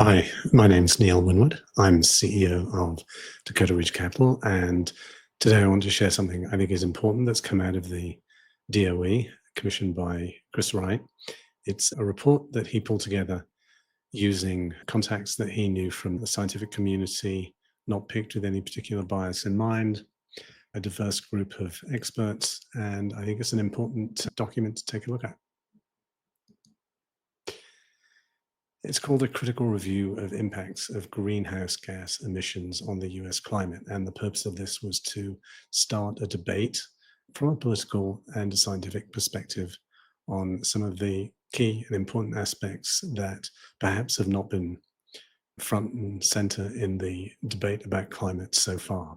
Hi, my name's Neil Winward. I'm CEO of Dakota Ridge Capital, and today I want to share something I think is important that's come out of the DOE, commissioned by Chris Wright. It's a report that he pulled together using contacts that he knew from the scientific community, not picked with any particular bias in mind, a diverse group of experts, and I think it's an important document to take a look at. It's called a critical review of impacts of greenhouse gas emissions on the US climate. And the purpose of this was to start a debate from a political and a scientific perspective on some of the key and important aspects that perhaps have not been front and center in the debate about climate so far.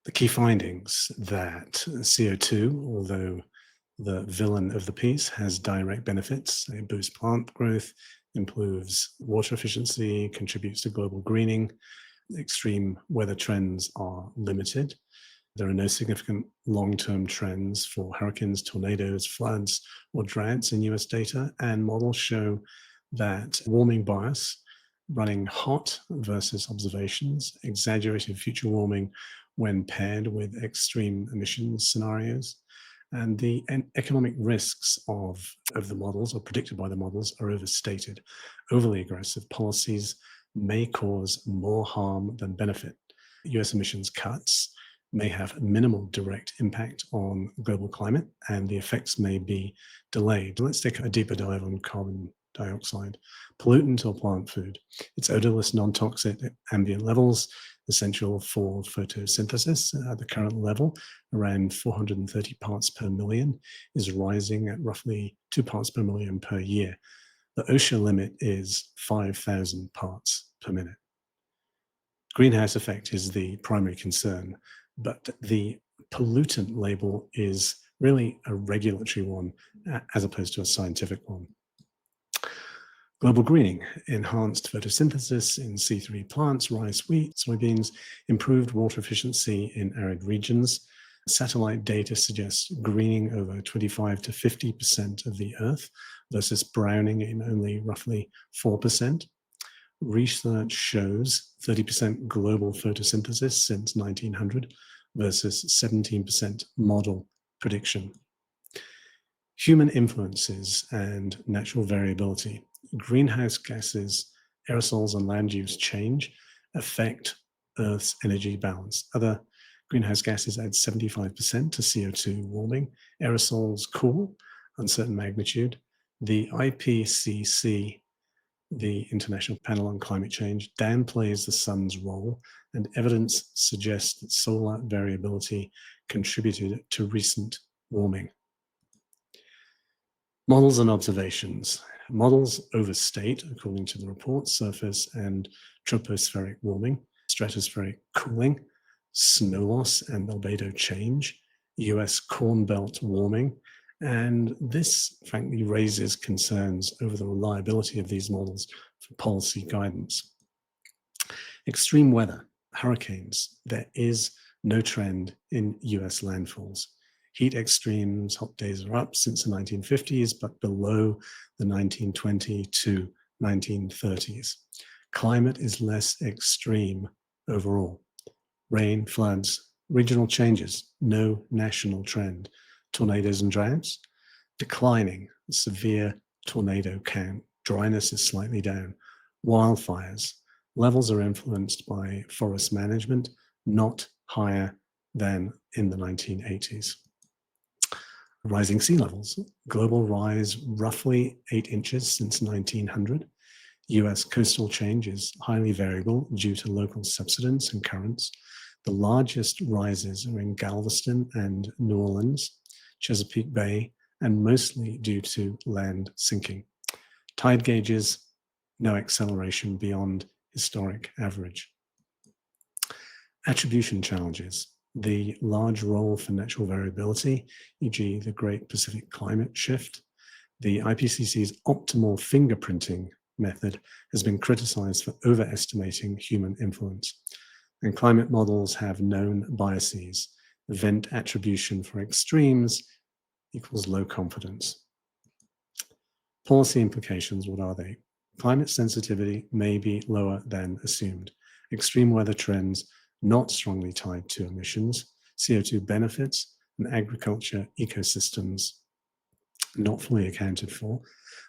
The key findings that CO2, although the villain of the piece, has direct benefits. It boosts plant growth, improves water efficiency, contributes to global greening. Extreme weather trends are limited. There are no significant long-term trends for hurricanes, tornadoes, floods, or droughts in US data, and models show that warming bias, running hot versus observations, exaggerated future warming when paired with extreme emissions scenarios, and the economic risks of the models, or predicted by the models, are overstated. Overly aggressive policies may cause more harm than benefit. US emissions cuts may have minimal direct impact on global climate, and the effects may be delayed. Let's take a deeper dive on carbon dioxide. Pollutant or plant food. It's odorless, non-toxic at ambient levels, essential for photosynthesis. The current level, around 430 parts per million, is rising at roughly 2 parts per million per year. The OSHA limit is 5,000 parts per minute. Greenhouse effect is the primary concern, but the pollutant label is really a regulatory one as opposed to a scientific one. Global greening, enhanced photosynthesis in C3 plants, rice, wheat, soybeans, improved water efficiency in arid regions. Satellite data suggests greening over 25 to 50% of the Earth versus browning in only roughly 4%. Research shows 30% global photosynthesis since 1900 versus 17% model prediction. Human influences and natural variability. Greenhouse gases, aerosols, and land use change affect Earth's energy balance. Other greenhouse gases add 75% to CO2 warming. Aerosols cool, uncertain magnitude. The IPCC, the International Panel on Climate Change, downplays the sun's role, and evidence suggests that solar variability contributed to recent warming. Models and observations. Models overstate, according to the report, surface and tropospheric warming, stratospheric cooling, snow loss and albedo change, US Corn Belt warming, and this frankly raises concerns over the reliability of these models for policy guidance. Extreme weather, hurricanes. There is no trend in US landfalls. Heat extremes, hot days are up since the 1950s, but below the 1920 to 1930s. Climate is less extreme overall. Rain, floods, regional changes, no national trend. Tornadoes and droughts, declining, severe tornado count. Dryness is slightly down. Wildfires, levels are influenced by forest management, not higher than in the 1980s. Rising sea levels, global rise roughly 8 inches since 1900. US coastal change is highly variable due to local subsidence and currents. The largest rises are in Galveston and New Orleans, Chesapeake Bay, and mostly due to land sinking. Tide gauges, no acceleration beyond historic average. Attribution challenges. The large role for natural variability, e.g. the Great Pacific Climate Shift. The IPCC's optimal fingerprinting method has been criticized for overestimating human influence. And climate models have known biases. Event attribution for extremes equals low confidence. Policy implications, what are they? Climate sensitivity may be lower than assumed. Extreme weather trends not strongly tied to emissions, CO2 benefits, and agriculture ecosystems not fully accounted for.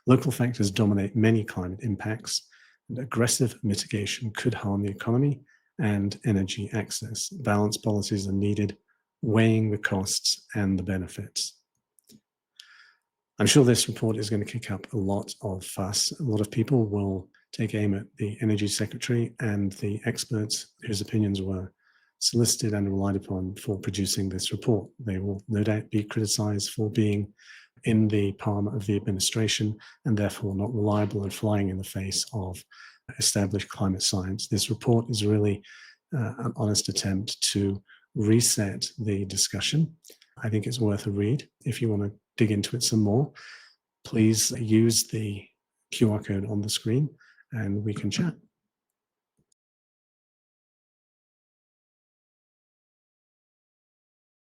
Local factors dominate many climate impacts, and aggressive mitigation could harm the economy and energy access. Balanced policies are needed, weighing the costs and the benefits. I'm sure this report is going to kick up a lot of fuss. A lot of people will take aim at the Energy Secretary and the experts whose opinions were solicited and relied upon for producing this report. They will no doubt be criticized for being in the palm of the administration and therefore not reliable and flying in the face of established climate science. This report is really an honest attempt to reset the discussion. I think it's worth a read. If you want to dig into it some more, please use the QR code on the screen and we can chat.